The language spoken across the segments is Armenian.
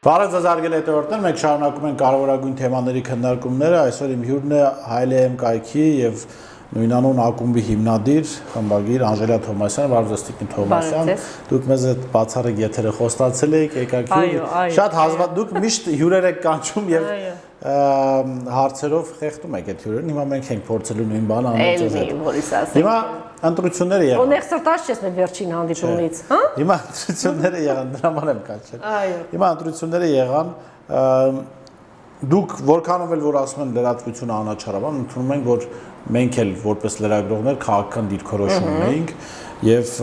Բարև ձեզ արգել հետևորդներ, մենք շարունակում ենք կարևորագույն թեմաների քննարկումները, այսօր իմ հյուրն է Հայլեմ կայքի եւ նույնանուն ակումբի հիմնադիր, խմբագիր Անժելա Թոմասյան, բարև ձեզ Տիկին Թոմասյան, դուք մեզ այդ բացառիկ եթերը խոստացել եք, եկաք հյուր, շատ հազվադեպ դուք միշտ հյուրեր եք կանչում եւ հարցերով խեղդում եք այդ հյուրերին, հիմա մենք ենք փորձելու նույն բանը անել ձեզ հետ։ Հիմա ընտրությունները եղան։ Ու նեղսրտաշ ես մեր վերջին հանդիպումից, հա? Հիմա ընտրությունները եղան, դրա համար եմ կանչել։ Հիմա ընտրությունները եղան, դուք որքանով էլ որ ասում են լրատվությունը անաչառաբան, ընդունում ենք, որ մենք էլ որպես լրագրողներ քաղաքական դիրքորոշում ունեինք եւ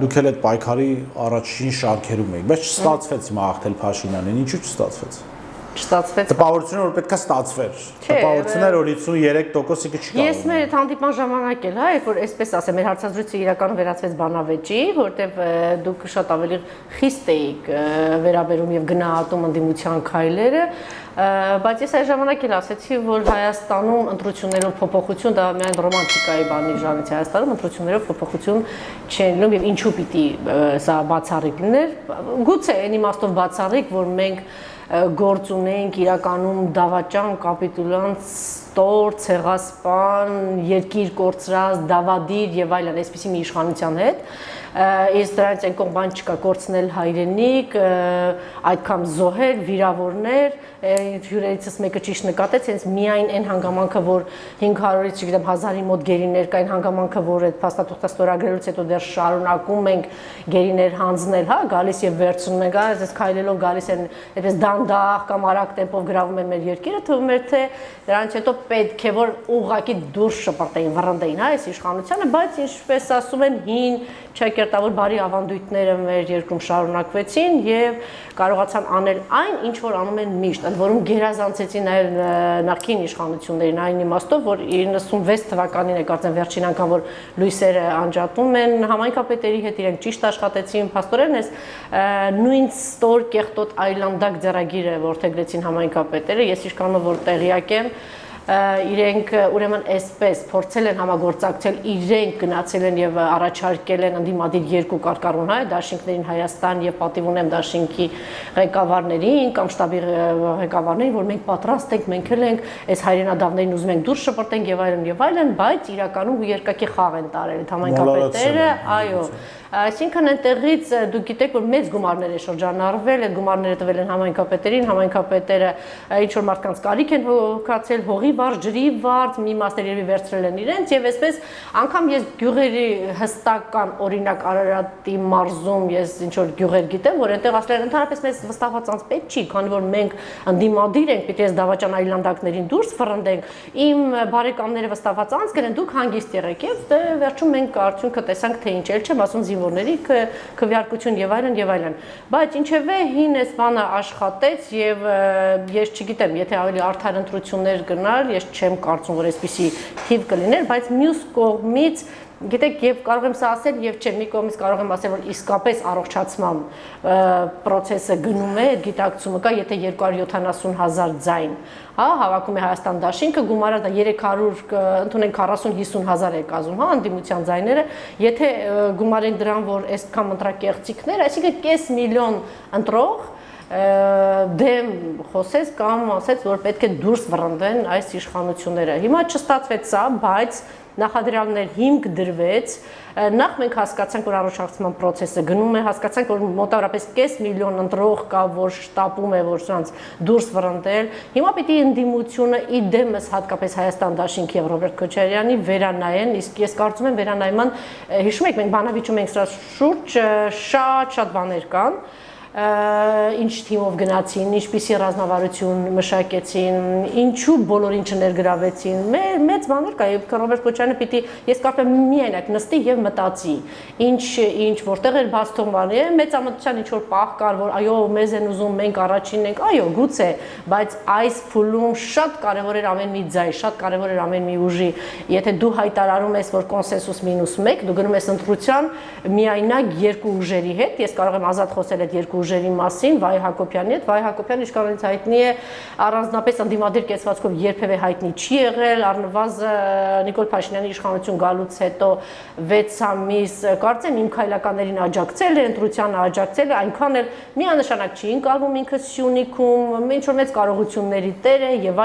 դուք էլ այդ պայքարի առաջին շարքերում եք, բայց չստացվեց հիմա հաղթել Փաշինյանին, ինչու չստացվեց։ Չստացվեց։ Տպավորությունը որ պետքա ստացվեր։ Տպավորությունները որ 53%-ը չկա։ Ես մեր այդ հանդիպման ժամանակ էլ, հա, երբ որ այսպես ասեմ, մեր հարցազրույցը իրականում վերածվեց բանավեճի, որտեղ դուք շատ ավելի խիստ էիք վերաբերում եւ գնահատում ընդդիմության քայլերը, բայց ես այդ ժամանակ էլ ասացի, որ Հայաստանում ընտրություններով փոփոխություն դա միայն ռոմանտիկայի բանի ժանից Հայաստանում ընտրություններով փոփոխություն չեն լինում եւ ինչու պիտի սա բացառիկ լիներ։ Գուցե այն իմաստով բացառիկ, որ մենք գործ ունենք իրականում դավաճան, կապիտուլանտ, ստոր, ցեղասպան, երկիր կորցրած, դավադիր եւ այլն, այսպիսի մի իշխանության հետ, իսկ դրանից այն կողմ չկա կորցնել հայրենիք, այդքան զոհեր, վիրավորներ, հյուրերիցս մեկը ճիշտ նկատեց, հենց միայն այն հանգամանքը, որ 500-ից, չգիտեմ, 1000-ի մոտ գերիներ կային, հանգամանքը, որ այդ փաստաթուղթը ստորագրելուց հետո դեռ շարունակում ենք գերիներ հանձնել, հա, գալիս եւ վերցնում ենք, այս քայլելով գալիս են այդպես դանդաղ կամ արագ տեմպով գրավում են մեր երկիրը, թվում էր թե դրանից հետո պետք է որ ուղղակի դուրս շպրտեին, վռնդեին, հա, այս իշխանությանը, բայց ինչպես ասում են, հին չակերտավոր բարի ավանդույթները մեր երկրում շարունակվեցին եւ կարողացան անել այն, ինչ որ անում են միշտ, ընդ որում գերազանցեցին նաեւ նախկին իշխանություններին այն իմաստով, որ 96 թվականին է կարծեմ վերջին անգամ որ լույսերը անջատում են համայնքապետերի հետ իրենք ճիշտ աշխատեցին, փաստորեն այս նույն ստոր կեղտոտ այլանդակ ձեռագիրը որդեգրեցին համայնքապետերը, ես իշքանով որ տեղյակ եմ իրենք ուրեմն այսպես փորձել են համագործակցել, իրենք գնացել են եւ առաջարկել են ընդդիմադիր երկու կարգառուն, հա, դաշինքներին Հայաստան եւ պատիվ ունեմ դաշինքի ղեկավարներին կամ շտաբի ղեկավարներին, որ մենք պատրաստ ենք, մենք էլ ենք այս հայրենադավներին ուզում ենք դուրս շպրտենք եւ այլն, բայց իրականում երկակի խաղ են տարել այդ համայնքապետերը, այո, այսինքն այնտեղից դուք գիտեք որ մեծ գումարներ է շրջանառվել, այդ գումարները տվել են համայնքապետերին, համայնքապետերը ինչ որ մարդկանց կարիք են հոգացել, հողի վարձ, ջրի վարձ, մի մասներևի վերցրել են իրենց եւ այսպես անգամ ես գյուղերի հստակական օրինակ Արարատի մարզում ես ինչ որ գյուղեր գիտեմ, որ այնտեղ ասել են ընդհանրապես մեզ վստահված անց պետք չի, քանի որ մենք ընդդիմադիր ենք, պիտի այս դավաճան այլանդակներին դուրս վռնդենք, իմ բարեկամները վստահված անց կրեն, դուք հանգիստ եղեք եւ վերջում մենք արդյունքը տեսանք թե ինչ, էլ չեմ ասում զինվորների քվեարկություն եւ այլն, բայց ինչեւէ հին այս բանը աշխատեց եւ ես չգիտեմ, եթե ավելի արդար ընտրություններ գնար, ես չեմ կարծում որ այսպիսի թիվ կլիներ, բայց մյուս կողմից գիտեք, եւ կարող եմ սա ասել եւ չէ, մի կողմից կարող եմ ասել, որ իսկապես առողջացման process-ը գնում է, այդ գիտակցումը կա, եթե 270,000 ձայն, հա, հավաքում է Հայաստան դաշինքը, գումարը դա 300, ընդունենք 40-50,000 է կազմում, հա, ընդդիմության ձայները, եթե գումարենք դրան, որ այսքան ընտրակեղծիքներ, այսինքն կես միլիոն ընտրող դեմ խոսեց կամ ասեց, որ պետք է դուրս վռնդեն այս իշխանությունները։ Հիմա չստացվեց սա, բայց նախադրյալներ հիմք դրվեց, նախ մենք հասկացանք, որ առողջացման process-ը գնում է, հասկացանք, որ մոտավորապես կես միլիոն ընտրող կա, որ շտապում է, որ սրանց դուրս վռնդել։ Հիմա պիտի ընդդիմությունը իդեմս հատկապես Հայաստան դաշինքի եւ Ռոբերտ Քոչարյանի վերանայեն, իսկ ես կարծում եմ վերանայման, հիշում եք, մենք բանավիճում ենք սրա շուրջ շատ բաներ կան, ինչ թիմով գնացին, ինչպիսի ռազմավարություն մշակեցին, ինչու բոլորին չներգրավեցին, մեծ բաներ կա, եւ Ռոբերտ Քոչարյանը պիտի, ես կարծում եմ միայնակ նստի եւ մտածի, ինչ որտեղ էր բաց թողնի, մեծամտության ինչ որ պահ կար, որ այո, մեզ են ուզում, մենք առաջինն ենք, այո, գուցե, բայց այս փուլում շատ կարեւոր էր ամեն մի ձայն, շատ կարեւոր էր ամեն մի ուժի, եթե դու հայտարարում ես, որ կոնսենսուս -1, դու գնում ես ընտրության միայնակ երկու ուժերի հետ, ես կարող եմ ազատ խոսել այդ երկու ուժերի մասին Վայ Հակոբյանի հետ։ Վայ Հակոբյանը իշքանից հայտնի է առանձնապես ընդդիմադիր կեցվածքով երբևէ հայտնի չի եղել, առնվազն Նիկոլ Փաշինյանի իշխանություն գալուց հետո 6 ամիս կարծեմ իմ քայլականներին աջակցել է, ընտրությանը աջակցել է, այնքան էլ միանշանակ չի ընկալվում ինքը Սյունիքում, ինչ որ մեծ կարողությունների տեր է եւ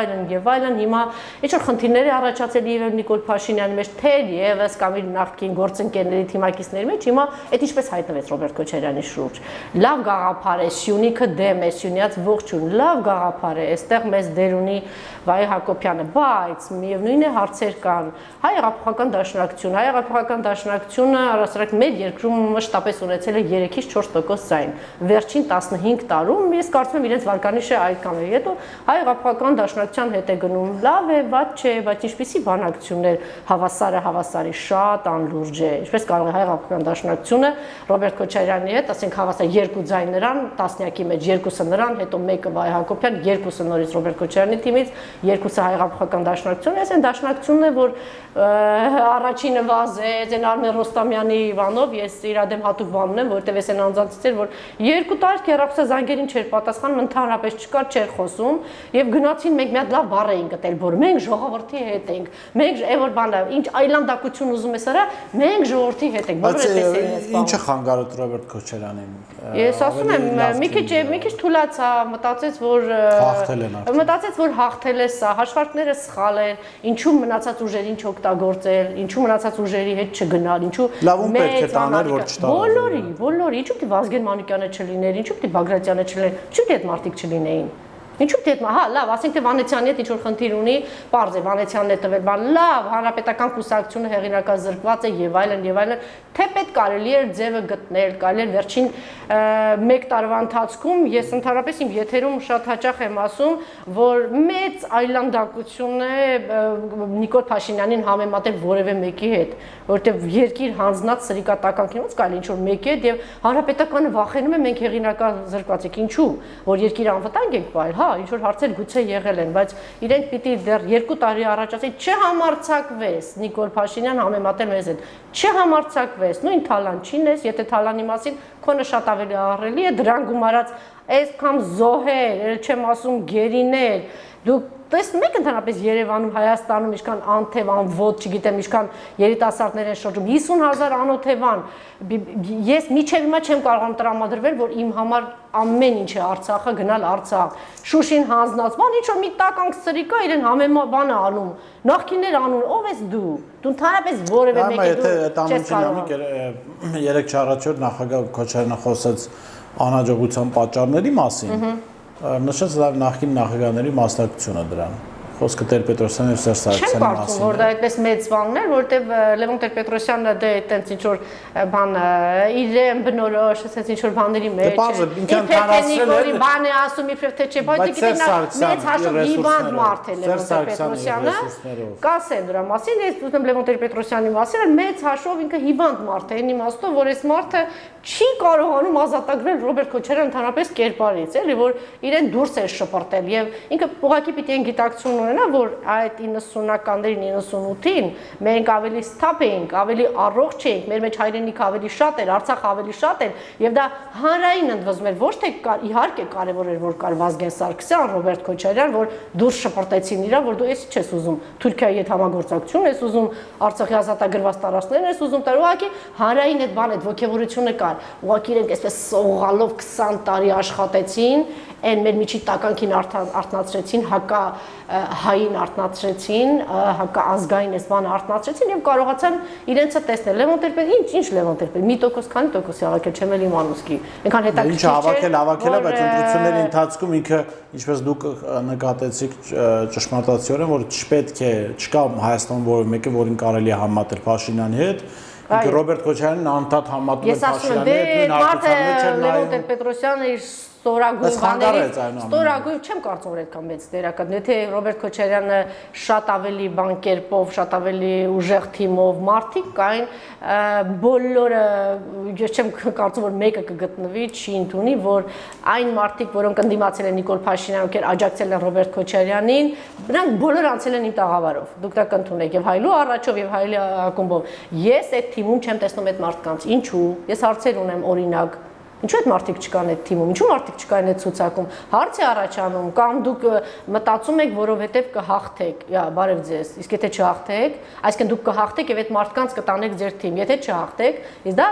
այլն, հիմա ինչ որ խնդիրներ է առաջացել եւ Նիկոլ Փաշինյանի մեջ թերևս կամ իր նախկին գործընկերների թիմակիցների մեջ, հիմա այդ ինչպես հայտնվեց Ռոբերտ Քոչարյանի շուրջ։ Լավ գաղափար է, Սյունիքը դեմ է, Սյունյաց ողջուն, լավ գաղափար է, այստեղ մեզ դեր ունի Վայ Հակոբյանը, բայց միևնույն է հարցեր կան։ Հայ հեղափոխական դաշնակցությունը առասարակ մեր երկրում մշտապես ունեցել է 3-ից 4% ձայն։ Վերջին 15 տարում ես կարծում եմ իրենց վարկանիշը այդքան է։ Հետո հայ հեղափոխական դաշնակցության հետ է գնում, լավ է, բաց չէ, բայց ինչպիսի բանակցություններ հավասարի շատ անլուրջ է։ Ինչպես կարող է հայ հեղափոխական դաշնակցությունը Ռոբերտ Քոչարյանի հետ, ասենք հավասար 2 ձայն նրան, տասնյակի մեջ 2-ը նրան, հետո 1-ը Վայ Հակոբյան, 2-ը նորից Ռոբերտ Քոչարյանի թիմից, 2-ը հայ հեղափոխական դաշնակցությունն է, այն դաշնակցությունն է, որ առաջինը վազեց, այն Արմեն Ռոստամյանի Իվանով, ես իր դեմ հատուկ բան ունեմ, որտեղ ես այն անձանցից էր, որ 2 տարի հեռախոսազանգերին չէր պատասխանում, ընդհանրապես չկար, չէր խոսում, եւ գնացին մենք մի հատ լավ բառ էին գտել, որ մենք ժողովրդի հետ ենք, մենք այն որ բանը, ինչ այլանդակություն ուզում ես արա, մենք ժողովրդի հետ ենք, բոլորը այդպես էին ասում։ Ինչը խանգարեց Ռոբերտ Քոչարյանին։ Ես ասում եմ, մի քիչ թուլացա, մտածեց, որ հաղթել է սա, հաշվարկները սխալ են, ինչու մնացած ուժերին չօգտագործել, ինչու մնացած ուժերի հետ չգնալ, ինչու լավում պետք է տաներ, որ չտա։ բոլորի, ինչու՞ պիտի Վազգեն Մանուկյանը չլիներ, ինչու՞ պիտի Բագրատյանը չլիներ, ինչու՞ պիտի այդ մարդիկ չլինեին։ Ինչու՞ պիտի հա, լավ, ասենք թե Վանեցյանի հետ ինչ որ խնդիր ունի, պարզ է, Վանեցյանն է տվել բան, լավ, հանրապետական կուսակցությունը հեղինակազրկված է եւ այլն, թե պետք կարելի էր ձևը գտնել, կարելի էր վերջին 1 տարվա ընթացքում ես ընդհանրապես իմ եթերում շատ հաճախ եմ ասում, որ մեծ այլանդակություն է Նիկոլ Փաշինյանին համեմատել որևէ մեկի հետ, որովհետեւ երկիր հանձնած սրիկատականքին ոնց կարելի ինչ որ մեկի հետ եւ հանրապետականը վախենում է մենք հեղինակազրկված ենք, ինչու, որ երկիրը անվտանգ ենք բայել, հա, ինչ որ հարցեր գուցե եղել են, բայց իրենք պիտի դեռ 2 տարի առաջ ասեն, չհամարցակվես Նիկոլ Փաշինյան համեմատել մեզ հետ, չհամարցակվես, նույն Թալանչին ես, եթե Թալանի մասին քոնը շատ ավելի ահռելի է, դրան գումարած այսքան զոհեր, ել չեմ ասում գերիներ, դուք տեսնում եք ընդհանրապես Երևանում, Հայաստանում ինչքան անթև, անոտ, չգիտեմ, ինչքան երիտասարդներ են շրջում, 50,000 անօթևան, ես միջև հիմա չեմ կարողանում տրամադրվել, որ իմ համար ամեն ինչ է Արցախը գնալ Արցախ, Շուշին հանձնած, բան ինչ որ մի տականք սրիկա իրեն համեմաբանը անում, նախկիններ անուն, ով ես դու ընդհանրապես որևէ մեկի դու չես կարող։ Երեք չառաջորդ նախագահ Քոչարյանը խոսեց անհաջողության պատճառների մասին, նշեց նախկին նախագահների մասնակցությունը դրան։ Խոսքը Տեր-Պետրոսյանի եւ Սերժ Սարգսյանի մասին։ Չեմ կարծում, որ դա այդպես մեծ բան էր, որովհետեւ Լևոն Տեր-Պետրոսյանը դե այտենց ինչ որ բան իրեն բնորոշ, ասես ինչ որ բանների մեջ։ Ինքնին բան է ասում, իբրև թե չէ, բայց գիտեք նա մեծ հաշվով հիվանդ մարդ է Լևոն Տեր-Պետրոսյանը։ Կասեն դրա մասին, ես ուզում Լևոն Տեր-Պետրոսյանի մասին, մեծ հաշվով ինքը հիվանդ մարդ է, այն իմաստով, որ այս մարդը չի կարողանում ազատագրել Ռոբերտ Քոչարյանը ընդհանրապես կերպարից, էլի որ իրեն դուրս է շպրտել եւ ինքը ուղղակի պիտի այն գիտակցություն ունենա, որ այդ 90-ականներին 98-ին մենք ավելի սթափ էինք, ավելի առողջ էինք, մեր մեջ հայրենիքը ավելի շատ էր, Արցախը ավելի շատ էր եւ դա հանրային ընդվզում էր, ոչ թե իհարկե կարեւոր էր, որ կար Վազգեն Սարգսյան, Ռոբերտ Քոչարյան, որ դուրս շպրտեցին իրան, որ դու էսի չես ուզում Թուրքիայի հետ համագործակցություն ես ուզում, Արցախի ազատագրված տարածքներն ես ուզում, ուղղակի հանրային այդ բան, այդ ոգևորությունը կար, ուղղակի իրենք այսպես սողալով 20 տարի աշխատեցին, այն մեր միջի տականքին արտնացրեցին, հակա հային արտնացրեցին, հակա ազգային այս բանը արտնացրեցին եւ կարողացան իրենցը տեսնել։ Լևոն Տեր-Պետրոսյանը, ինչ Լևոն Տեր-Պետրոսյանը, 1% քանի տոկոս եղակել չեմ էլ իմանում սկի։ Այնքան հետաքրքիր չէ։ Ինչ հավաքել է, բայց ընտրությունների ընթացքում ինքը, ինչպես դուք նկատեցիք ճշմարտացիորեն, որ չպետք է, չկա Հայաստանում որևէ մեկը, որին կարելի է համատել Փաշինյանի հետ։ Ինքը Ռոբերտ Քոչարյանին անդադ համատում է Փաշինյանի հետ, նույն հարցության մեջ էր նայում։ Լևոն Տեր-Պետրոսյանը իր ստորագույն բաներից, ստորագույն չեմ կարծում որ այդքան մեծ դերակա, եթե Ռոբերտ Քոչարյանը շատ ավելի բանկերպով, շատ ավելի ուժեղ թիմով մարդիկ կային, բոլորը ես չեմ կարծում որ մեկը կգտնվի, չի ընդունի, որ այն մարդիկ, որոնք ընդդիմացել են Նիկոլ Փաշինյանին, ովքեր աջակցել են Ռոբերտ Քոչարյանին, նրանք բոլորը անցել են իմ տաղավարով։ Դուք դա կընդունեք եւ Հայլու առաջով եւ Հայլի ակումբով։ Ես այդ թիմում չեմ տեսնում այդ մարդկանց։ Ինչու՞։ Ես հարցեր ունեմ օրինակ Ինչու այդ մարդիկ չկան այդ թիմում, ինչու մարդիկ չկան այդ ցուցակում։ Հարց է առաջանում, կամ դուք մտածում եք, որովհետև կհաղթեք, բարև ձեզ, իսկ եթե չհաղթեք, այսինքն դուք կհաղթեք եւ այդ մարդկանց կտանեք ձեր թիմ, եթե չհաղթեք, իսկ դա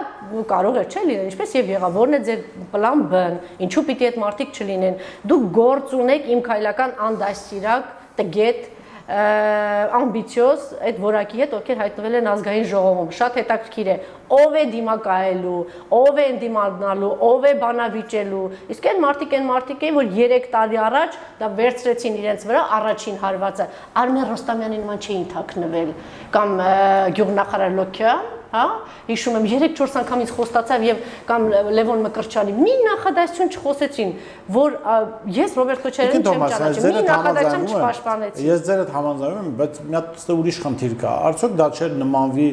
կարող է չէ լինել, ինչպես եւ եղավ, որն է ձեր պլան B-ն, ինչու պիտի այդ մարդիկ չլինեն։ Դուք գործ ունեք իմ քայլական անդաստիրակ, տգետ ամբիցիոզ այդ որակի հետ, ովքեր հայտնվել են ազգային ժողովում։ Շատ հետաքրքիր է, ով է դիմակայելու, ով է ընդդիմանալու, ով է բանավիճելու։ Իսկ այն մարդիկ են, որ 3 տարի առաջ դա վերցրեցին իրենց վրա առաջին հարվածը։ Արմեն Ռոստամյանի նման չէին թաքնվել, կամ գյուղնախարար Լոքյան, հա, հիշում եմ 3-4 անգամից խոստացավ եւ կամ Լևոն Մկրտչյանի մի նախադասություն չխոսեցին, որ ես Ռոբերտ Քոչարյանին չեմ ճանաչում, մի նախադասություն չպաշտպանեցին։ Ես ձեր հետ համաձայնում եմ, բայց մի հատ ուրիշ խնդիր կա։ Արդյոք դա չէր նմանվի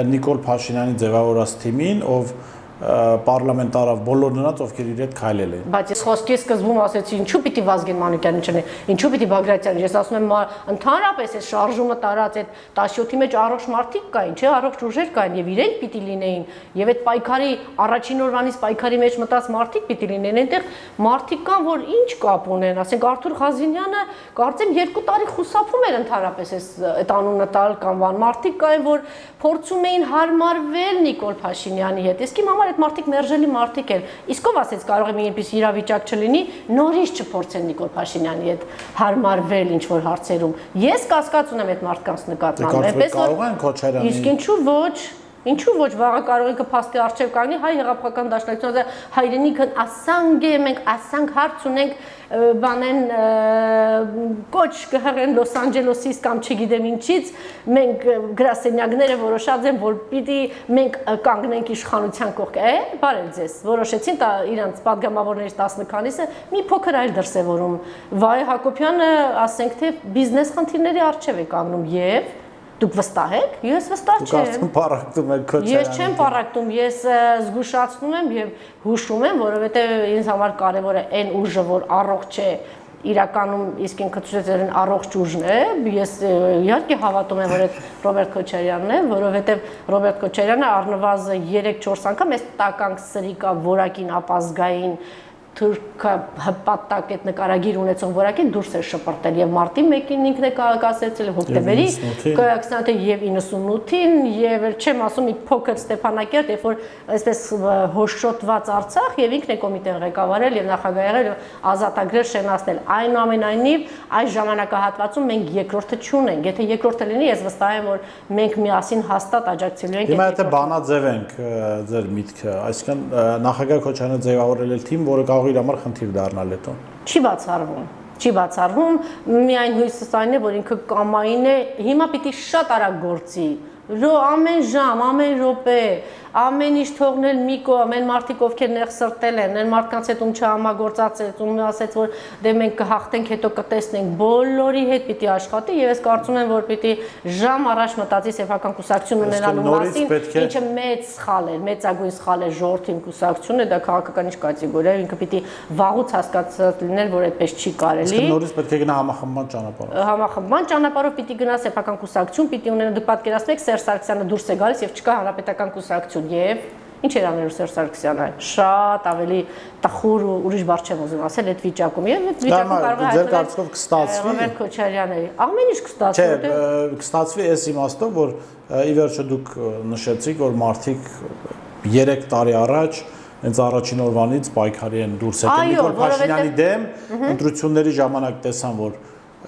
Նիկոլ Փաշինյանի ձևավորած թիմին, ով պարլամենտարավ բոլոր նրանց, ովքեր իր հետ քայլել են։ Բայց ես խոսքի սկզբում ասեցի, ինչու պիտի Վազգեն Մանուկյանին չնի, ինչու պիտի Բագրատյանին։ Ես ասում եմ, ընդհանրապես այս շարժումը տարած այդ 17-ի մեջ առողջ մարդիկ կային, չէ, առողջ ուժեր կային եւ իրենք պիտի լինեին, եւ այդ պայքարի առաջին օրվանից պայքարի մեջ մտած մարդիկ պիտի լինեն, այնտեղ մարդիկ կան, որ ինչ կապ ունեն, ասենք Արթուր Ղազինյանը կարծեմ 2 տարի խուսափում էր ընդհանրապես այդ անունը տալ կամ բան, մարդիկ կային, որ փորձում էին հարմարվել Նիկոլ Փաշինյանի հետ։ Իսկ իմ համար այդ մարդիկ մերժելի մարդիկ են։ Իսկ ով ասեց կարող է մի այնպես իրավիճակ չլինի, նորից չփորձեն Նիկոլ Փաշինյանի հետ հարմարվել ինչ որ հարցերում։ Ես կասկած ունեմ այդ մարդկանց նկատմամբ, այնպես որ իսկ ինչու ոչ վաղը կարող ենք փաստի արժև կանգնի հայ հեղափոխական դաշնակցությունը հայրենիքն ասանք է, մենք ասանք հարց ունենք բանեն կոչ կհղեն Լոս Անջելեսից կամ չգիտեմ ինչից մենք գրասենյակները որոշած են որ պիտի մենք կանգնենք իշխանության կողքը բարև ձեզ որոշեցին իրանց падգամավորներից 10 քանիսը մի փոքր այլ դրսևորում Վայ Հակոբյանը ասենք թե բիզնես խնդիրների առջև է կանգնում եւ դուք վստահ եք ես վստահ չեմ ես չեմ պարակտում ես զգուշացնում եմ եւ հուշում եմ որովհետեւ ինձ համար կարեւոր է այն ուժը որ առողջ է իրականում իսկ ինքը ցույցերեն առողջ ուժն է ես իհարկե հավատում եմ որ այդ Ռոբերտ Քոչարյանն է որովհետեւ Ռոբերտ Քոչարյանը առնվազն 3-4 անգամ այս տականք սրիկա որակին ապազգային թուրքա հպատակ այդ նկարագիր ունեցող որակին դուրս է շպրտել եւ մարտի 1-ին ինքն է կասեցել հոկտեմբերի 28-ին եւ 98-ին եւ չեմ ասում մի փոքր Ստեփանակերտ երբ որ այսպես հոշոտված Արցախ եւ ինքն է կոմիտեն ղեկավարել եւ նախագահել ազատագրել շենացնել այնուամենայնիվ այս ժամանակահատվածում մենք երկրորդը չունենք եթե երկրորդը լինի ես վստահ եմ որ մենք միասին հաստատ աջակցելու ենք Հիմա եթե բանաձևենք ձեր միտքը այսինքն նախագահ Քոչարյանը ձևավորել է թիմ որը իր համար խնդիր դառնալ հետո։ Չի բացառվում, միայն հույսս այն է, որ ինքը կամային է, հիմա պիտի շատ արագ գործի։ Ամեն ժամ, ամեն րոպե, ամեն ինչ թողնել մի կողմ, այն մարդիկ ովքեր նեղսրտել են, այն մարդկանց հետ ում չհամագործակցեց, ում ասեց որ դե մենք կհաղթենք, հետո կտեսնենք, բոլորի հետ պիտի աշխատի եւ ես կարծում եմ որ պիտի ժամ առաջ մտածի սեփական կուսակցություն ունենալու մասին, ինչը մեծ սխալ է, մեծագույն սխալ է ժողովրդի կուսակցությունը, դա քաղաքական ինչ կատեգորիա է, ինքը պիտի վաղուց հասկացած լինել, որ այդպես չի կարելի։ Նորից պետք է գնա համախմբման ճանապարհով։ Համախմբման ճանապարհով պիտի գնա սեփական կուսակցություն, պիտի ունենա դուք պատկերացնեք Սերժ Սարգսյանը դուրս է գալիս եւ չկա հանրապետական կուսակցություն եւ ինչ էր անել Սերժ Սարգսյանը շատ ավելի տխուր ու ուրիշ բառ չեմ ուզում ասել այդ վիճակում եւ այդ վիճակում կարող է ձեր կարծիքով կստացվի Ռոբերտ Քոչարյանը ամեն ինչ կստացվի չէ կստացվի այս իմաստով որ ի վերջո դուք նշեցիք որ մարդիկ 3 տարի առաջ հենց առաջին օրվանից պայքարի են դուրս եկել Նիկոլ Փաշինյանի դեմ ընտրությունների ժամանակ տեսան որ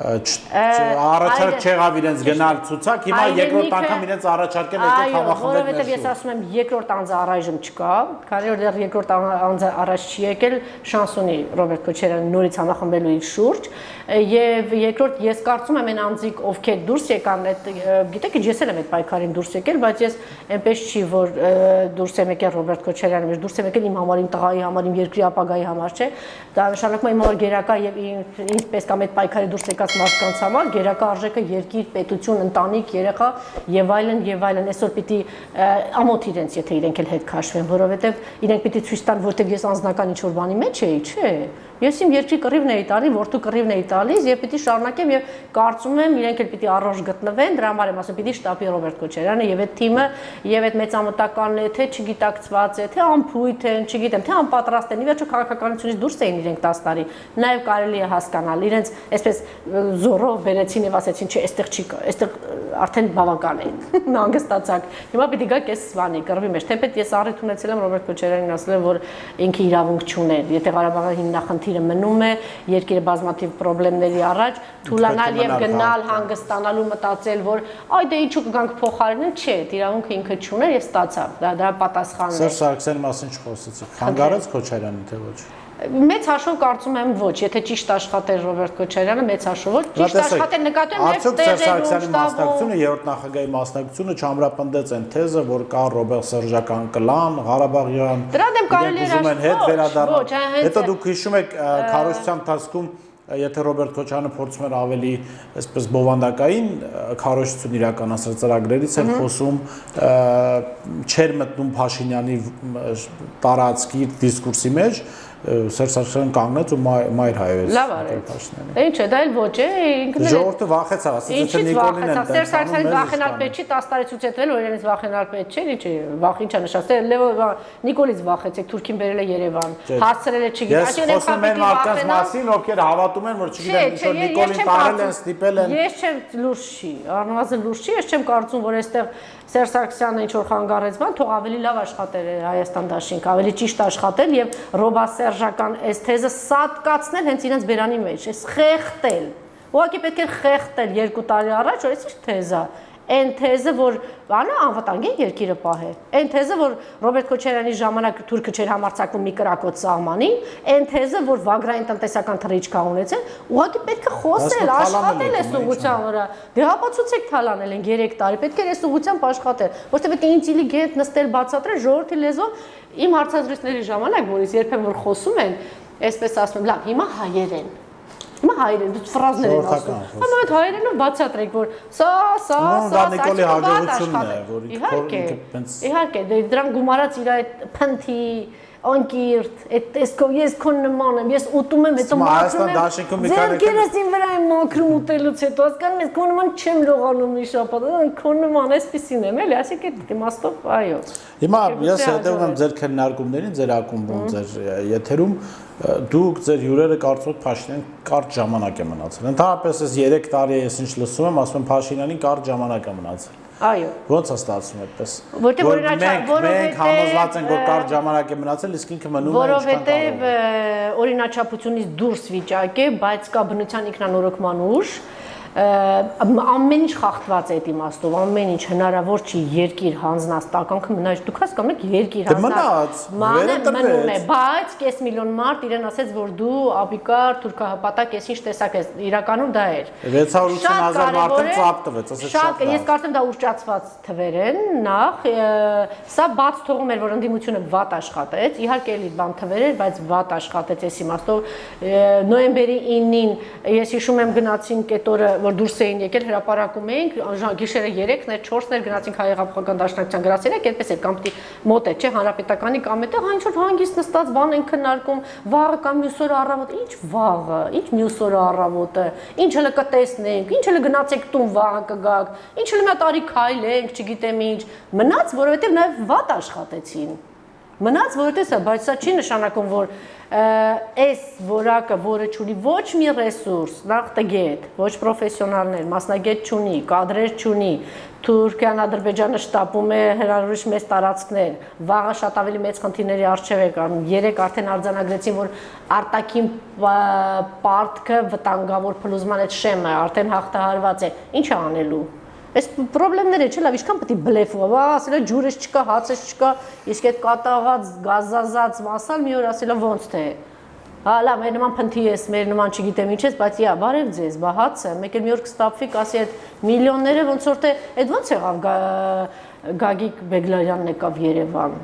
առաջարկ չեղավ իրենց գնալ ցուցակ, հիմա երկրորդ անգամ իրենց առաջարկել եկեք համախմբել ներսում։ Որովհետև ես ասում եմ երկրորդ անձը առայժմ չկա, քանի որ դեռ երկրորդ անձը առաջ չի եկել, շանս ունի Ռոբերտ Քոչարյանը նորից համախմբելու իր շուրջ, եւ երկրորդ ես կարծում եմ այն անձիկ ովքեր դուրս եկան այդ գիտեք ես էլ եմ այդ պայքարին դուրս եկել, բայց ես այնպես չի որ դուրս եմ եկել Ռոբերտ Քոչարյանը, ես դուրս եմ եկել իմ համար, իմ տղայի համար, իմ երկրի ապագայի համար, չէ։ Դա նշանակում է իմ համար գերակա եւ ինձպես կամ այդ պայքարի դուրս եկած մարդկանց համար գերակա արժեքը երկիր, պետություն, ընտանիք, երեխա եւ այլն այսօր պիտի ամոթ իրենց եթե իրենք էլ հետ քաշվեն, որովհետեւ իրենք պիտի ցույց տան, որտեղ ես անձնական ինչ որ բանի մեջ էի, չէ։ Ես իմ երկրի կռիվն էի տալի, որդու կռիվն էի տալիս եւ պիտի շարունակեմ եւ կարծում եմ իրենք էլ պիտի առողջ գտնվեն, դրա համար եմ ասում պիտի շտաբի Ռոբերտ Քոչարյանը եւ այդ թիմը եւ այդ մեծամտականն է, թե չգիտակցված է, թե անփույթ են, չգիտեմ, թե անպատրաստ են, ի վերջո քաղաքականությունից դուրս էին իրենք 10 տարի։ Նաեւ կարելի է հասկանալ, իրենց այսպես զորով բերեցին եւ ասեցին, չէ, այստեղ չի, այստեղ արդեն բավական է։ Հանգստացակ։ Հիմա պիտի գա կես սվանի կռվի մեջ։ Թեպետ ես առիթ ունեցել եմ Ռոբերտ Քոչարյանին ասել, որ ինքը իրավունք չուներ։ Եթե Ղարաբաղի հիմնախնդիրը մնում է, երկիրը բազմաթիվ խնդիրների առաջ, թուլանալ եւ գնալ հանգստանալու մտածել, որ այ դե ինչու կգանք փոխարինեն, չէ, իրավունքը ինքը չուներ եւ ստացավ։ Դա պատասխանն է։ Սերժ Սարգսյանի մասին չխոսեցիք։ Խանգարեց Քոչարյանին թե ոչ։ Մեծ հաշվով կարծում եմ ոչ, եթե ճիշտ աշխատեր Ռոբերտ Քոչարյանը, մեծ հաշվով ճիշտ աշխատել նկատում եմ եւ տեղերում մասնակցությունը երրորդ նախագահի մասնակցությունը չամրապնդեց այն թեզը, որ կա Ռոբերտ Սերժական կլան, Ղարաբաղյան։ Դրա դեմ կարելի է հետ վերադառնալ։ Հետո դուք հիշում եք քարոզչության ընթացքում եթե Ռոբերտ Քոչարյանը փորձում էր ավելի այսպես բովանդակային քարոզչություն իրականացնել ծրագրերից էր խոսում չեր մտնում Փաշինյանի տարածքի դիսկուրսի մեջ Սերժ Սարգսյանը կանգնեց ու մայր հայերից լավ արեց ինչ է դա էլ ոչ է ինքն էլ ժողովուրդը վախեցավ ասաց եթե Նիկոլին են Սերժ Սարգսյանը վախենալ պետք չի 10 տարի ցույց етվել որ իրենից վախենալ պետք չէ ինչ է վախ ինչա նշած Լևո Նիկոլից վախեցեք Թուրքին բերել է Երևան հասցրել է չգիտեմ ես խոսում եմ մարդկանց մասին ովքեր հավատում են որ չգիտեմ ինչ որ Նիկոլին տարել են ստիպել են ես չեմ լուրջ չի առնվազն լուրջ չի ես չեմ կարծում որ այստեղ Սերժ Սարգսյանը ինչ որ խանգարեց բան թող ավելի լավ աշխատեր Հայաստան դաշինք ավելի ճիշտ աշխատել եւ ռոբասերժական այս թեզը սատկացնել հենց իրենց բերանի մեջ այս խեղտել ուղղակի պետք է խեղտել 2 տարի առաջ որ այս ինչ թեզա Այն թեզը որ բանը անվտանգ է երկիրը պահե այն թեզը որ Ռոբերտ Քոչարյանի ժամանակ թուրքը չէր համարձակվում մի կրակոտ սահմանին այն թեզը որ վագրային տնտեսական թռիչք կա ունեցել ուղղակի պետք է խոսել աշխատել այս ուղղության վրա դե հապացուցեք թալանել են 3 տարի պետք է այս ուղղությամբ աշխատել ոչ թե պետք է ինտելիգենտ նստել բացատրել ժողովրդի լեզվով իմ հարցազրույցների ժամանակ որից երբեմն որ խոսում են այսպես ասում եմ լավ հիմա հայերեն Հիմա հայերեն դու ֆրազներ են ասում։ Հիմա այդ հայերենով բացատրեք որ սա դա Նիկոլի հաջողությունն է որ իհարկե դրան գումարած իր այդ փնթի անկիրտ այդ տեսքով ես քո նման եմ ես ուտում եմ հետո մաքրում եմ ձերքերս ին վրա եմ մաքրում ուտելուց հետո հասկանում ես քո նման չեմ լողանում մի շաբաթ քո նման այսպեսին եմ էլի ասեք այդ իմաստով այո Հիմա ես հետևում եմ ձեր քննարկումներին ձեր ակումբում ձեր եթերում դուք ձեր հյուրերը կարծում եք Փաշինյանին կարճ ժամանակ է մնացել ընդհանրապես այս 3 տարի ես ինչ լսում եմ ասում եմ Փաշինյանին կարճ ժամանակ է մնացել Այո Ոնց է ստացվում այդպես Որովհետև մենք համոզված ենք որ կարճ ժամանակ է մնացել իսկ ինքը մնում է Որովհետև օրինաչափությունից դուրս վիճակ է բայց կա բնության ինքնանորոգման ուժ ամեն ինչ խախտված է այդ իմաստով ամեն ինչ հնարավոր չի երկիր հանձնած տականքը մնա դուք հասկանում եք երկիր հանձնած մնում է բայց կես միլիոն մարդ իրեն ասեց որ դու ապիկար թուրքահպատակ ես ինչ տեսակ ես իրականում դա էր 680,000 մարդը ծափ տվեց ասեց շատ ես կարծեմ դա ուշճացված թվեր են նախ սա բաց թողում էր որ ընդդիմությունը վատ աշխատեց իհարկե էլի բան թվեր էր բայց վատ աշխատեց այս իմաստով նոյեմբերի 9-ին ես հիշում եմ գնացինք այդ օրը որ դուրս էին եկել հրապարակում էինք գիշերը 3-ն էր 4-ն էր գնացինք հայ-եղափոխական դաշնակցության գրասենյակ այդպես էր կամ պիտի մոտ է չէ հանրապետականի կամ այդտեղ ինչ որ հանգիստ նստած բան են քննարկում վաղը կամ մյուս օրը առավոտ ինչ վաղը ինչ մյուս օրը առավոտը ինչ հələ կտեսնենք ինչ հələ գնացեք տուն վաղը կգաք ինչ հələ մի հատ արի քայլենք չգիտեմ ինչ մնաց որովհետև նաև վատ աշխատեցին մնաց որովհետև բայց սա չի նշանակում որ այս որակը որը չունի ոչ մի ռեսուրս նախ տգետ ոչ պրոֆեսիոնալներ մասնագետ չունի կադրեր չունի Թուրքիան Ադրբեջանը շտապում է հրաժարվի մեծ տարածքներ վաղը շատ ավելի մեծ խնդիրների առջև է կան 3 արդեն արձանագրեցին որ արտաքին պարտքը վտանգավոր փլուզման այդ շեմը արդեն հաղթահարված է ինչ է անելու Այս խնդիրները չէ, լավ, ինչքան պետք է բլեֆով, ասել է ջուրս չկա, հացս չկա, իսկ այդ կատաղած, գազազած մասալ մի օր ասել է ոնց թե։ Հա, լավ, մեր նման փնթի ես, մեր նման չգիտեմ ինչ ես, բայց իա, բարև ձեզ, բա հացը, մեկ էլ մի օր կստապվի, ասի այդ միլիոնները ոնց որ թե, այդ ոնց եղավ Գագիկ Բեգլարյանն եկավ Երևան։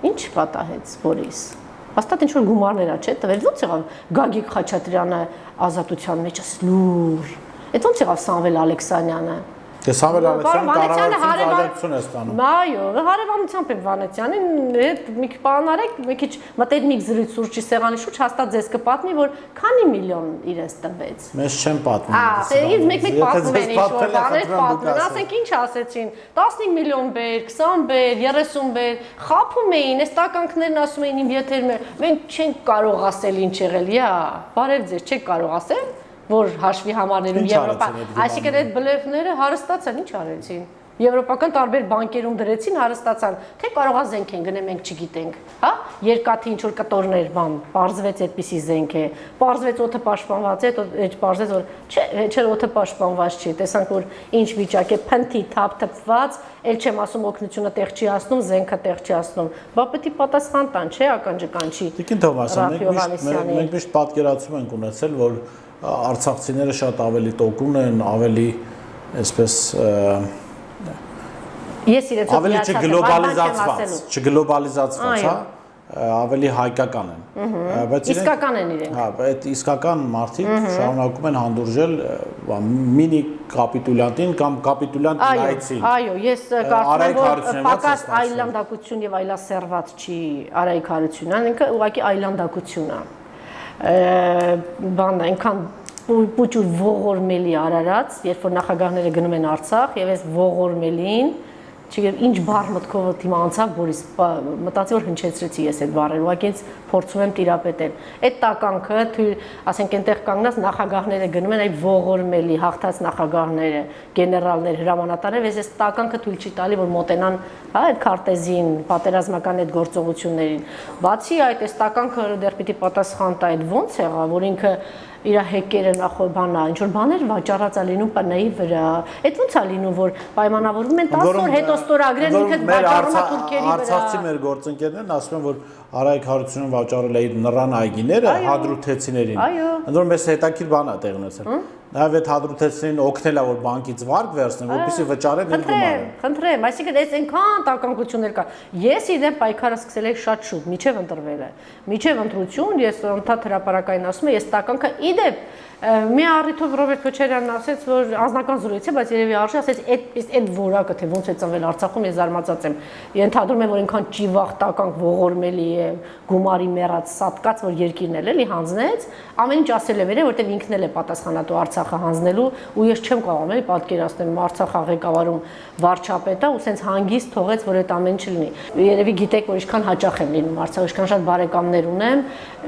Ինչ պատահեց Բորիս։ Հաստատ ինչ որ գումարներ ա, չէ՞, տվել ոնց եղավ Գագիկ Խաչատրյանը ազատության մեջ, ասես լուր։ Այդ ոնց եղավ Սամվել Ալեքսանյանը։ Դե Սամվել Ալեքսյանը կառավարությունից աջակցություն է ստանում։ Այո, հարևանությամբ եմ Վանեցյանին, հետ մի քիչ բան արեք, մի քիչ մտերմիկ զրույց սուրճի սեղանի շուրջ հաստատ ձեզ կպատմի, որ քանի միլիոն իրենց տվեց։ Մեզ չեն պատմում։ Ինձ մեկ-մեկ պատմում են ինչ-որ բաներ պատմում, ասենք ինչ ասեցին, 15 միլիոն բեր, 20 բեր, 30 բեր, խափում էին, այս տականքներն ասում էին իմ եթերում, մենք չենք կարող ասել ինչ եղել, բարև ձեզ, չեք կարող ասել, որ հաշվի համարներում Եվրոպա, այսինքն այդ բլեֆները հարստացան, ինչ արեցին։ Եվրոպական տարբեր բանկերում դրեցին, հարստացան, թե կարողա զենք են գնե մենք չգիտենք, հա? Երկաթի ինչ որ կտորներ բան, բարձվեց այդպիսի զենք է, բարձվեց օդը պաշտպանված է, այդ բարձվեց որ չէ օդը պաշտպանված չի, տեսանք որ ինչ վիճակ է, փնթի թափ-թփված, ել չեմ ասում օգնությունը տեղ չի հասնում, զենքը տեղ չի հասնում, բա պետք է պատասխան տան, չէ, ականջի։ Տիկին Թովմասյան, մենք միշտ պատկերացում ենք ունեցել, որ արցախցիները շատ ավելի տոկուն են, ավելի այսպես ավելի չգլոբալիզացված, հա, ավելի հայկական են, բայց իսկական են իրենք։ Հա, այդ իսկական մարդիկ շարունակում են հանդուրժել մինի կապիտուլյանտին կամ կապիտուլյանտ լայցին։ Այո, ես կարծում եմ, որ պակաս այլանդակություն եւ այլասերված չի Արայիկ Հարությունյանն, ինքը ուղղակի այլանդակություն է։ Բան այնքան պուճուր ողորմելի արարած, երբ որ նախագահները գնում են Արցախ եւ այս ողորմելին Չգիտեմ ինչ բառ մտքով դիմա անցավ, որից մտածի որ հնչեցրեցի ես այդ բառերը, ուղղակի ինձ փորձում եմ տիրապետել։ Այդ տականքը, ասենք այնտեղ կանգնած նախագահները գնում են այդ ողորմելի հաղթած նախագահները, գեներալներ, հրամանատարներ, այս տականքը թույլ չի տալի որ մոտենան, հա, այդ քարտեզին, պատերազմական այդ գործողություններին։ Բացի այդ, այս տականքը դեռ պիտի պատասխան տա այդ ոնց եղավ, որ ինքը իր հեկերը նախոբանա, ինչ որ բաներ վաճառած է լինում ՊՆ-ի վրա։ Այդ ոնց է լինում, որ պայմանավորվում են 10 օր հետո ստորագրեն ինքը վաճառում է թուրքերի վրա։ Արցախցի մեր գործընկերներն ասում են, որ Արայիկ Հարությունյանը վաճառել է իր նռան այգիները հադրութեցիներին։ Ընդ որում մեզ հետաքրքիր բան է տեղ ունեցել։ Նաև այդ հադրութեցիներին օգնել է որ բանկից վարկ վերցնեն, որպեսզի վճարեն իր գումարը։ Խնդրեմ, այսինքն այս այնքան տականություններ կա։ Ես իրեն պայքարը սկսել եմ շատ շուտ, միջև ընտրվել է։ Միջև ընտրություն ես ընդհանուր հրապարակային ասում եմ, ես տականքը իդեպ մի առիթով Ռոբերտ Քոչարյանն ասեց, որ անձնական զրույց է, բայց երևի արժի ասեց, այդ որակը թե ոնց է ծնվել Արցախում, ես զարմացած եմ։ Ենթադրում եմ, որ այնքան ճիվախ տականք ողորմելի է, գումարի մեռած սատկած, որ երկիրն էլ էլի հանձնեց, ամեն ինչ ասել է վերել, որտեղ ինքն էլ է պատասխանատու Արցախը հանձնելու, ու ես չեմ կարող էլի պատկերացնել Արցախը ղեկավարում վարչապետը, ու սենց հանգիստ թողեց, որ այդ ամեն ինչ լինի։ Երևի գիտեք, որ ինչքան հաճախ եմ լինում Արցախ, ինչքան շատ բարեկամներ ունեմ,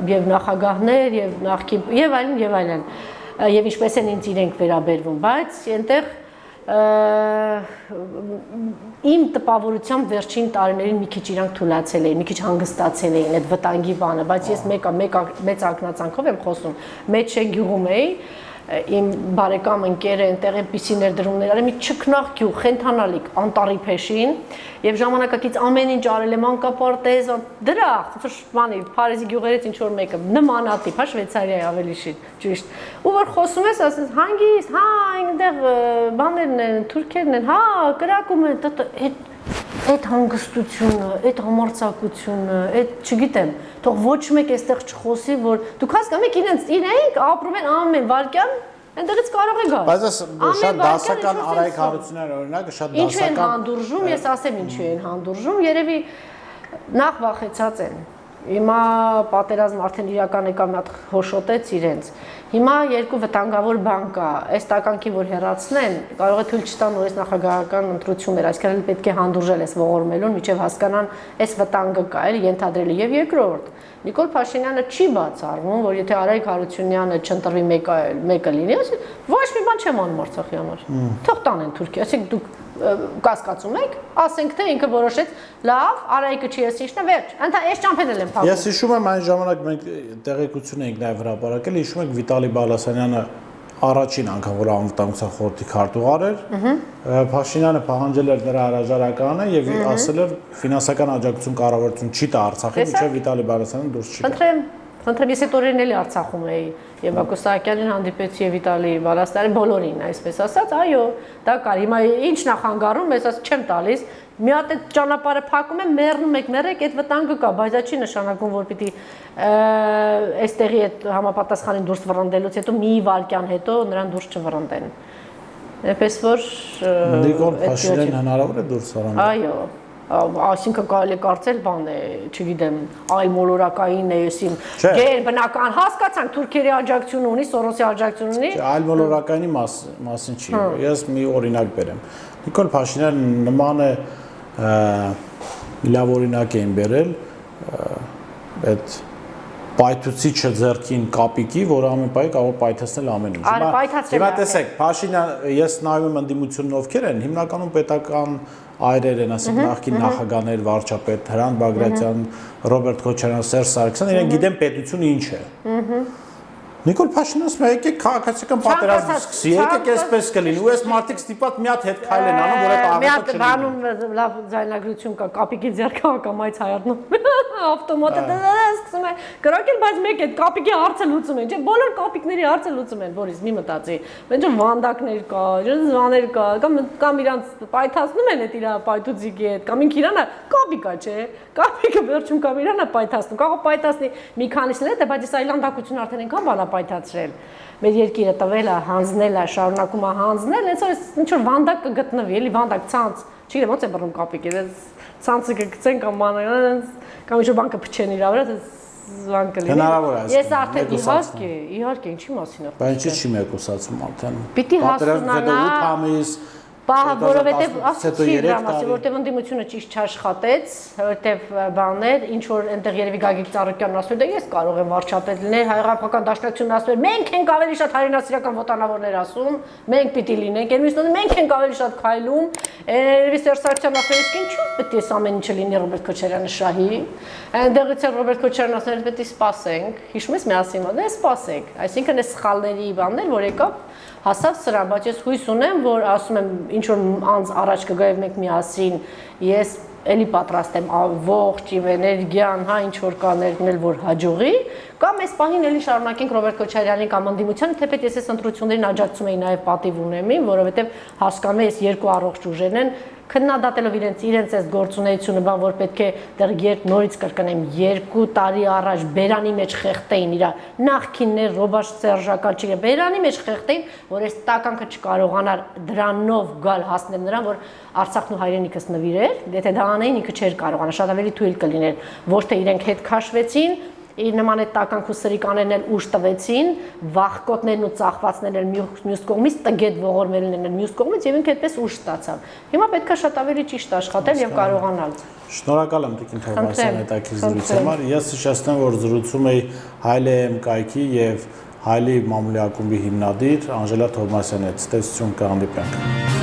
եւ նախագահներ, եւ նախկին, եւ այլն, եւ այլն։ Եվ ինչպես են ինձ իրենք վերաբերվում, բայց այնտեղ իմ տպավորությամբ վերջին տարիներին մի քիչ իրանք թուլացել էին, մի քիչ հանգստացել էին այդ վտանգի բանը, բայց ես մեծ ակնածանքով եմ խոսում, մեջ գյուղում էի, իմ բարեկամ ընկերը այնտեղ այնպիսի ներդրումներ արել, մի չքնաղ գյուղ, խենթանալիք, անտառի փեշին, եւ ժամանակակից ամեն ինչ արել եմ, մանկապարտեզ, դրախտ, բանի, Փարիզի գյուղերից ինչ որ մեկը, նմանատիպ, հա, Շվեյցարիայի ավելի ճիշտ։ Ու որ խոսում ես, ասես հանգիստ, հա, այնտեղ բաներն են, թուրքերն են, հա, կրակում են, այդ հանգստությունը, այդ համարձակությունը, այդ չգիտեմ, թող ոչ մեկ այստեղ չխոսի, որ դուք հասկանում եք իրենք ապրում են ամեն վարքյան, այնտեղից կարող է գալ։ Բայց շատ դասական Արայիկ Հարությունյանը օրինակը շատ դասական։ Ինչու են հանդուրժում, ես ասեմ ինչու են հանդուրժում, երևի նախ վախեցած են։ Հիմա պատերազմ արդեն իրական եկավ մի հատ հոշոտեց իրենց։ Հիմա երկու վտանգավոր բան կա, այս տականքի որ հեռացնեն, կարող է թույլ չտան նորից նախագահական ընտրություններ, այսինքն պետք է հանդուրժել այս ողորմելուն, միջև հասկանան այս վտանգը կա, էլի ենթադրելի եւ երկրորդ Նիկոլ Փաշինյանը չի բացառվում, որ եթե Արայիկ Հարությունյանը չընտրվի մեկը լինի, ասի ոչ մի բան չեմ անում Արցախի համար։ Թող տանեն Թուրքիա, ասեք դուք կասկածում եք, ասենք թե ինքը որոշեց, լավ, Արայիկը չի ես ինչն է, վերջ, այս ճամփեն էլ եմ փակում։ Ես հիշում եմ այն ժամանակ մենք տեղեկություն էինք նաև հրապարակել, հիշում եք Վիտալի Բալասանյանը առաջին անգամ որ անվտանգության խորհրդի քարտուղար էր, Փաշինյանը պահանջել էր նրա հրաժարականը եւ ասել էր ֆինանսական աջակցություն կառավարություն չի տա Արցախին, մինչեւ Վիտալի Բալասանյանը դուրս չի գա։ Խնդրեմ, ես այդ օրերն էլի Արցախում էի եւ Բակո Սահակյանին հանդիպեցի եւ Վիտալի Բալասանյանը բոլորին, այսպես ասած, այո, դա կար։ Հիմա ինչ նախանգարում, ես ասած չեմ տալիս, մի հատ այդ ճանապարհը փակում եմ, մեռնում եք, մեռեք, այդ վտանգը կա, բայց դա չի նշանակում, որ պիտի այստեղի այդ համապատասխանին դուրս վռնդելուց հետո մի վարքյան հետո նրան դուրս չվռնդեն։ Այնպես որ Նիկոլ Փաշինյանն հնարավոր է դուրս առնել։ Այո, այսինքն կարելի կարծել բան է, չգիտեմ, այլ մոլորակային է, եսիմ գեր բնական հասկացանք Թուրքիայի աջակցություն ունի, Սորոսի աջակցություն ունի։ Այլ մոլորակայինի մասին չի։ Ես մի օրինակ բերեմ։ Նիկոլ Փաշինյանը նման է լավ օրինակ էին բերել այդ պայթուցիչը ձեռքին կապիկի, որը ամեն պահի կարող պայթեցնել ամեն ինչ։ Հիմա տեսեք, Փաշինյան, ես նայում եմ ընդդիմությունն ովքեր են, հիմնականում պետական այրեր են, ասենք նախկին նախագահներ, վարչապետ Հրանտ Բագրատյան, Ռոբերտ Քոչարյան, Սերժ Սարգսյան, իրենք գիտեն պետությունը ինչ է։ Նիկոլ Փաշինյանը ասում է, եկեք քաղաքացիական պատերազմ սկսի, եկեք այսպես կլինի, ու այս մարդիկ ստիպած մի հատ հետ քայլ են անում, որ այդ աղետը չլինի։ Բանում լավ ձայնագրություն կա, կապիկի ձեռքը հակամայց հայառնում։ Ավտոմատը սկսում է կրակել, բայց մեկ այդ կապիկի հարցը լուծում են, չէ՞, բոլոր կապիկների հարցը լուծում են, որից մի մտածի։ Ոնց որ վանդակներ կա, զվաներ կա, կամ իրանց պայթացնում են այդ իր պայթուցիկի հետ, կամ ինքը իրանը կապիկա, չէ՞։ Կապիկը վերջում կամ իրանը պայթացնում, կարող պայթացնի մի քանիսն հետ, բայց այս այլանդակությունը արդեն այնքան բան է պայթացրել։ Մեր երկիրը տվել է, հանձնել է, շարունակում է հանձնել, հենց որ ինչ որ վանդակ կգտնվի, էլի վանդակ ցանց, չգիտեմ ոնց է բռնում կապիկը, ցանցը կգցեն կամ ինչ որ բան կփչեն իր վրա, զվան կլինի։ Հնարավոր է։ Ես արդեն իհարկե, ինչի մասին է։ Բայց ինչի՞ չի մեկուսացում արդեն։ Պիտի հասունանա 8 ամիս որովհետև ասացի դրամասի, որովհետև ընդդիմությունը ճիշտ չաշխատեց, որովհետև բաներ, ինչ որ այնտեղ երևի Գագիկ Ծառուկյանն ասում է, ես կարող եմ վարչապետ լինել, հայրապական դաշնակցությունն ասում է, մենք ենք ավելի շատ հայրենասիրական ոտնավորներ ասում, մենք պիտի լինենք, այնպես մենք ենք ավելի շատ քայլում, երևի Սերժ Սարգսյանն ասում է, իսկ ինչու՞ պետք է այս ամեն ինչը լինի Ռոբերտ Քոչարյանը շահի, այնտեղից էլ Ռոբերտ Քոչարյանն ասում է, պետք է սպասենք, հիշում ես միասին, դե սպասենք, այսինքն այս սխալների բաններ, որ եկավ հասավ սրան, բայց ես հույս ունեմ, որ ասում եմ, ինչ որ անց առաջ կգա եւ մենք միասին, ես էլի պատրաստ եմ ողջ իմ էներգիան, հա, ինչ որ կա ներդնել, որ հաջողի, կամ այս պահին էլի շարունակենք Ռոբերտ Քոչարյանի կամ ընդդիմությանը, թեպետ ես այս ընտրություններին աջակցում եի նաեւ պատիվ ունեմ, որովհետեւ հասկանում եմ, ես երկու առողջ ուժերն են, քննադատելով իրենց այս գործունեությունը, բան որ պետք է դեռ նորից կրկնեմ 2 տարի առաջ բերանի մեջ խեղտեին իր նախկիններ ռոբաշ սերժական չի բերանի մեջ խեղտեին, որ այս տականքը չկարողանար դրանով գալ հասնել նրան, որ Արցախն ու հայրենիքս նվիրեր, եթե դա անեին ինքը չէր կարողանա, շատ ավելի թույլ կլիներ, ոչ թե իրենք հետ քաշվեցին իր նման այդ տականք ու սրիկաներն էլ ուժ տվեցին, վախկոտներն ու ծախվածներն էլ մյուս կողմից, տգետ ողորմելն էլ մյուս կողմից եւ ինքը այդպես ուժ ստացավ։ Հիմա պետք է շատ ավելի ճիշտ աշխատել եւ կարողանալ։ Շնորհակալ եմ Տիկին Թովմասյան հետաքրքիր զրույցի համար։ Ես հիշեցնեմ, որ զրուցում էի Հայլեմ կայքի եւ Հայլի մամուլի ակումբի հիմնադիր Անժելա Թովմասյանի հետ։ Ցտեսություն կհանդիպենք։